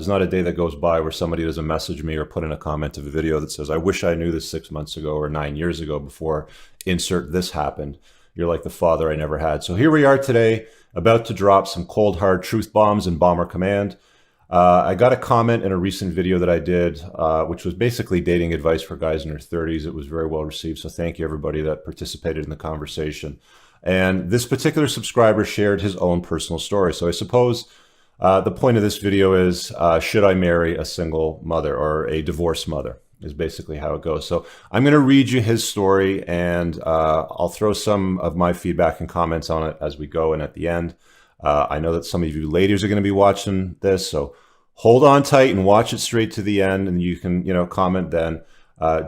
There's not a day that goes by where somebody doesn't message me or put in a comment of a video that says, I wish I knew this 6 months ago or 9 years ago before insert this happened. You're like the father I never had. So here we are today, about to drop some cold hard truth bombs in Bomber Command. I got a comment in a recent video that I did, which was basically dating advice for guys in their 30s. It was very well received. So thank you everybody that participated in the conversation. And this particular subscriber shared his own personal story. So I suppose the point of this video is, should I marry a single mother or a divorced mother, is basically how it goes. So I'm going to read you his story, and I'll throw some of my feedback and comments on it as we go and at the end. I know that some of you ladies are going to be watching this, so hold on tight and watch it straight to the end, and you can, comment then.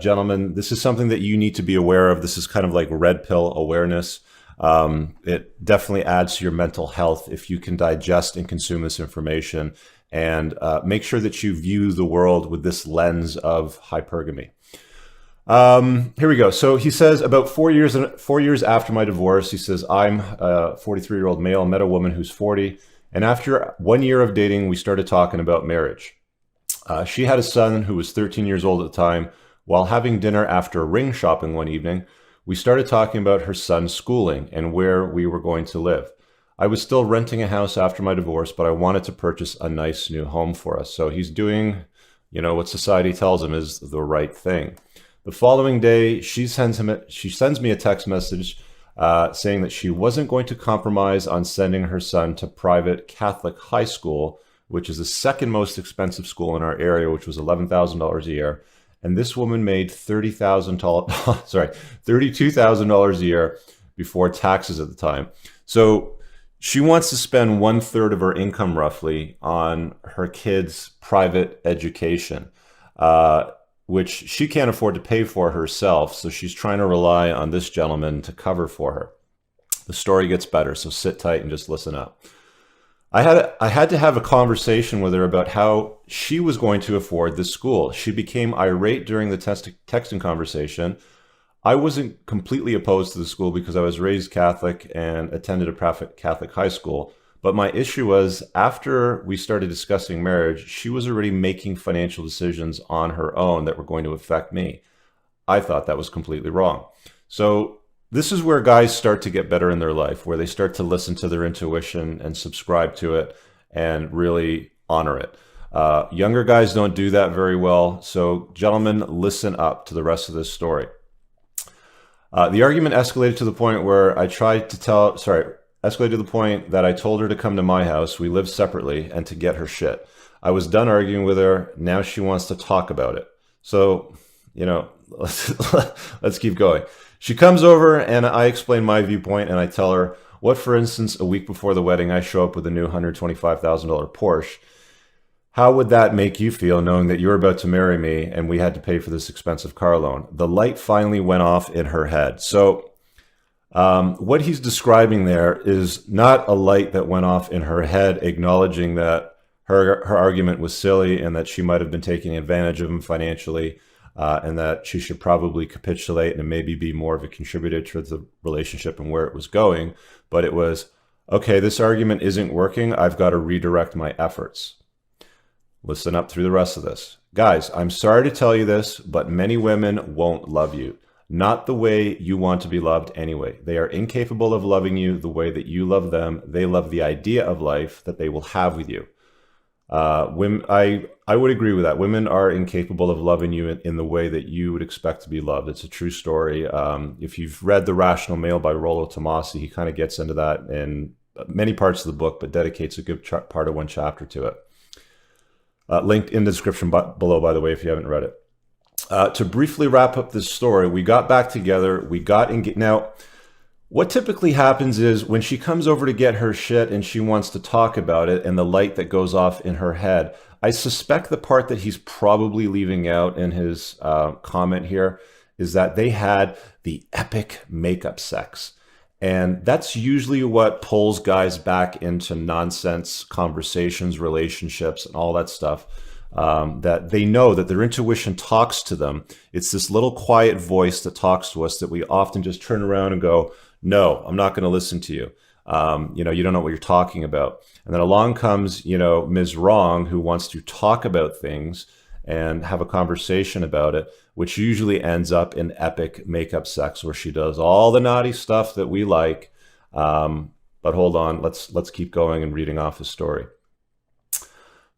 Gentlemen, this is something that you need to be aware of. This is kind of like red pill awareness. It definitely adds to your mental health if you can digest and consume this information, and make sure that you view the world with this lens of hypergamy. Here we go. So he says, about 4 years after my divorce, he says, I'm a 43-year-old male, met a woman who's 40. And after 1 year of dating, we started talking about marriage. She had a son who was 13 years old at the time. While having dinner after ring shopping one evening, we started talking about her son's schooling and where we were going to live. I was still renting a house after my divorce, but I wanted to purchase a nice new home for us. So he's doing, what society tells him is the right thing. The following day, she sends me a text message saying that she wasn't going to compromise on sending her son to private Catholic high school, which is the second most expensive school in our area, which was $11,000 a year. And this woman made $32,000 a year before taxes at the time. So she wants to spend 1/3 of her income roughly on her kids' private education, which she can't afford to pay for herself. So she's trying to rely on this gentleman to cover for her. The story gets better, so sit tight and just listen up. I had to have a conversation with her about how she was going to afford this school. She became irate during the texting conversation. I wasn't completely opposed to the school because I was raised Catholic and attended a private Catholic high school. But my issue was, after we started discussing marriage, she was already making financial decisions on her own that were going to affect me. I thought that was completely wrong. So this is where guys start to get better in their life, where they start to listen to their intuition and subscribe to it and really honor it. Younger guys don't do that very well. So gentlemen, listen up to the rest of this story. The argument escalated to the point where escalated to the point that I told her to come to my house. We live separately, and to get her shit. I was done arguing with her. Now she wants to talk about it. So, let's keep going. She comes over and I explain my viewpoint, and I tell her, what, for instance, a week before the wedding, I show up with a new $125,000 Porsche. How would that make you feel knowing that you're about to marry me and we had to pay for this expensive car loan? The light finally went off in her head. So what he's describing there is not a light that went off in her head, acknowledging that her argument was silly and that she might have been taking advantage of him financially, and that she should probably capitulate and maybe be more of a contributor to the relationship and where it was going. But it was, okay, this argument isn't working. I've got to redirect my efforts. Listen up through the rest of this. Guys, I'm sorry to tell you this, but many women won't love you. Not the way you want to be loved anyway. They are incapable of loving you the way that you love them. They love the idea of life that they will have with you. Women, I would agree with that. Women are incapable of loving you in the way that you would expect to be loved. It's a true story. If you've read The Rational Male by Rollo Tomassi, he kind of gets into that in many parts of the book, but dedicates a good part of one chapter to it. Linked in the description below, by the way, if you haven't read it. To briefly wrap up this story, we got back together. We got engaged. Now, what typically happens is when she comes over to get her shit and she wants to talk about it and the light that goes off in her head, I suspect the part that he's probably leaving out in his comment here is that they had the epic makeup sex. And that's usually what pulls guys back into nonsense conversations, relationships, and all that stuff. That they know that their intuition talks to them. It's this little quiet voice that talks to us that we often just turn around and go, no, I'm not going to listen to you. You don't know what you're talking about. And then along comes, Ms. Wrong, who wants to talk about things and have a conversation about it, which usually ends up in epic makeup sex where she does all the naughty stuff that we like. But hold on, let's keep going and reading off the story.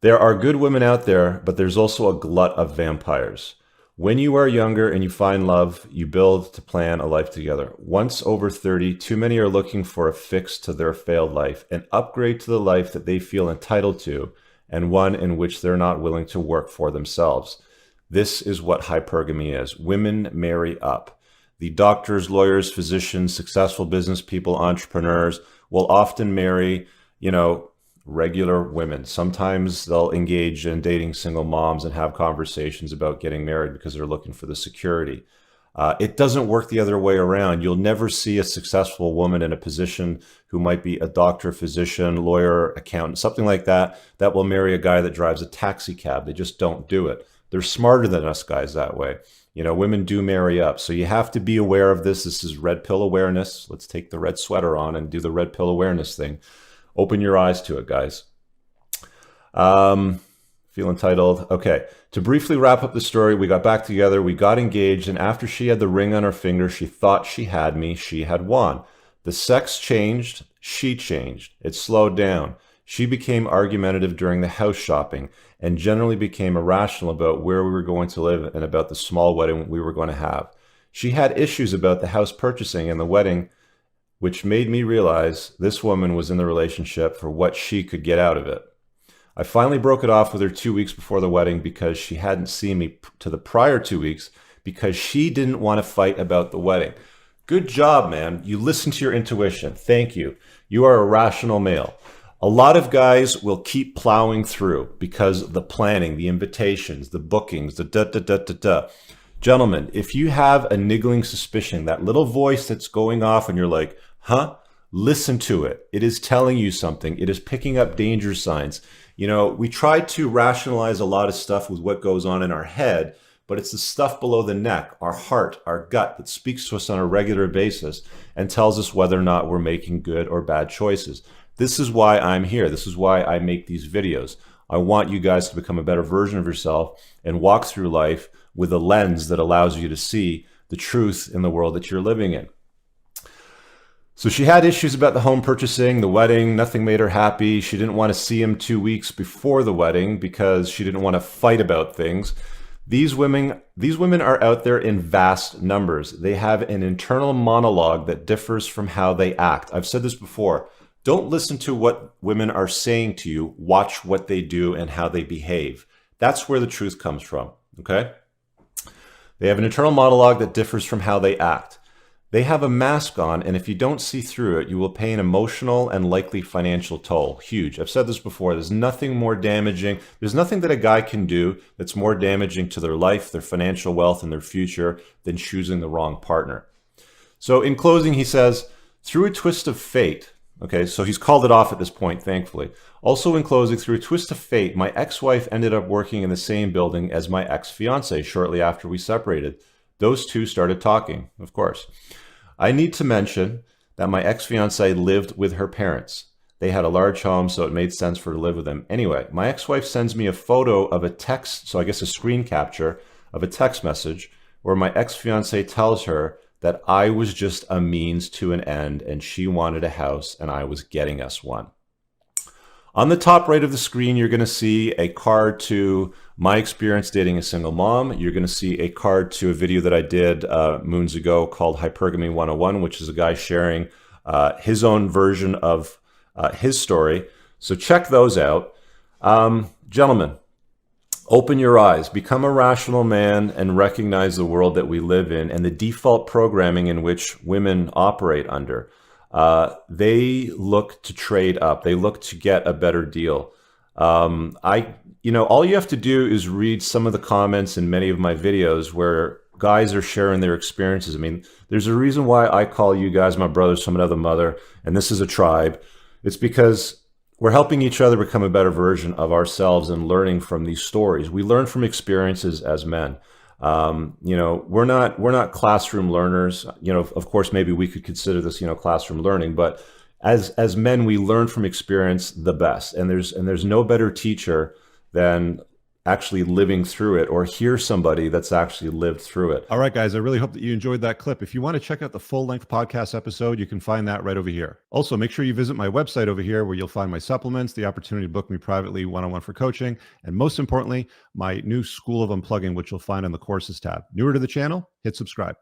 There are good women out there, but there's also a glut of vampires. When you are younger and you find love, you build to plan a life together. Once over 30, too many are looking for a fix to their failed life, an upgrade to the life that they feel entitled to, and one in which they're not willing to work for themselves. This is what hypergamy is. Women marry up. The doctors, lawyers, physicians, successful business people, entrepreneurs will often marry, regular women. Sometimes they'll engage in dating single moms and have conversations about getting married because they're looking for the security. It doesn't work the other way around. You'll never see a successful woman in a position who might be a doctor, physician, lawyer, accountant, something like that, that will marry a guy that drives a taxi cab. They just don't do it. They're smarter than us guys that way. Women do marry up. So you have to be aware of this. This is red pill awareness. Let's take the red sweater on and do the red pill awareness thing. Open your eyes to it, guys. Feel entitled. Okay. To briefly wrap up the story, we got back together, we got engaged, and after she had the ring on her finger, she thought she had me, she had won. The sex changed, she changed. It slowed down. She became argumentative during the house shopping and generally became irrational about where we were going to live and about the small wedding we were going to have. She had issues about the house purchasing and the wedding, which made me realize this woman was in the relationship for what she could get out of it. I finally broke it off with her 2 weeks before the wedding because she hadn't seen me to the prior 2 weeks because she didn't want to fight about the wedding. Good job, man. You listened to your intuition. Thank you. You are a rational male. A lot of guys will keep plowing through because the planning, the invitations, the bookings, the da-da-da-da-da. Gentlemen, if you have a niggling suspicion, that little voice that's going off and you're like, huh? Listen to it. It is telling you something. It is picking up danger signs. We try to rationalize a lot of stuff with what goes on in our head, but it's the stuff below the neck, our heart, our gut, that speaks to us on a regular basis and tells us whether or not we're making good or bad choices. This is why I'm here. This is why I make these videos. I want you guys to become a better version of yourself and walk through life with a lens that allows you to see the truth in the world that you're living in. So she had issues about the home purchasing, the wedding. Nothing made her happy. She didn't want to see him 2 weeks before the wedding because she didn't want to fight about things. These women are out there in vast numbers. They have an internal monologue that differs from how they act. I've said this before. Don't listen to what women are saying to you. Watch what they do and how they behave. That's where the truth comes from, okay? They have an internal monologue that differs from how they act. They have a mask on, and if you don't see through it, you will pay an emotional and likely financial toll. Huge. I've said this before. There's nothing more damaging. There's nothing that a guy can do that's more damaging to their life, their financial wealth, and their future than choosing the wrong partner. So in closing, he says, through a twist of fate, okay, so he's called it off at this point, thankfully. Also in closing, through a twist of fate, my ex-wife ended up working in the same building as my ex-fiance shortly after we separated. Those two started talking, of course. I need to mention that my ex-fiance lived with her parents. They had a large home, so it made sense for her to live with them. Anyway, my ex-wife sends me a photo of a text, so I guess a screen capture of a text message where my ex-fiance tells her that I was just a means to an end and she wanted a house and I was getting us one. On the top right of the screen, you're going to see a card to my experience dating a single mom. You're going to see a card to a video that I did moons ago called Hypergamy 101, which is a guy sharing his own version of his story. So check those out. Gentlemen, open your eyes, become a rational man, and recognize the world that we live in and the default programming in which women operate under. They look to trade up. They look to get a better deal. All you have to do is read some of the comments in many of my videos where guys are sharing their experiences. I mean, there's a reason why I call you guys my brothers from another mother, and this is a tribe. It's because we're helping each other become a better version of ourselves and learning from these stories. We learn from experiences as men. We're not classroom learners. Of course, maybe we could consider this, classroom learning, but as men, we learn from experience the best, and there's no better teacher than actually living through it, or hear somebody that's actually lived through it. All right, guys, I really hope that you enjoyed that clip. If you want to check out the full-length podcast episode, you can find that right over here. Also, make sure you visit my website over here, where you'll find my supplements, the opportunity to book me privately one-on-one for coaching, and most importantly, my new School of Unplugging, which you'll find on the courses tab. Newer to the channel, hit subscribe.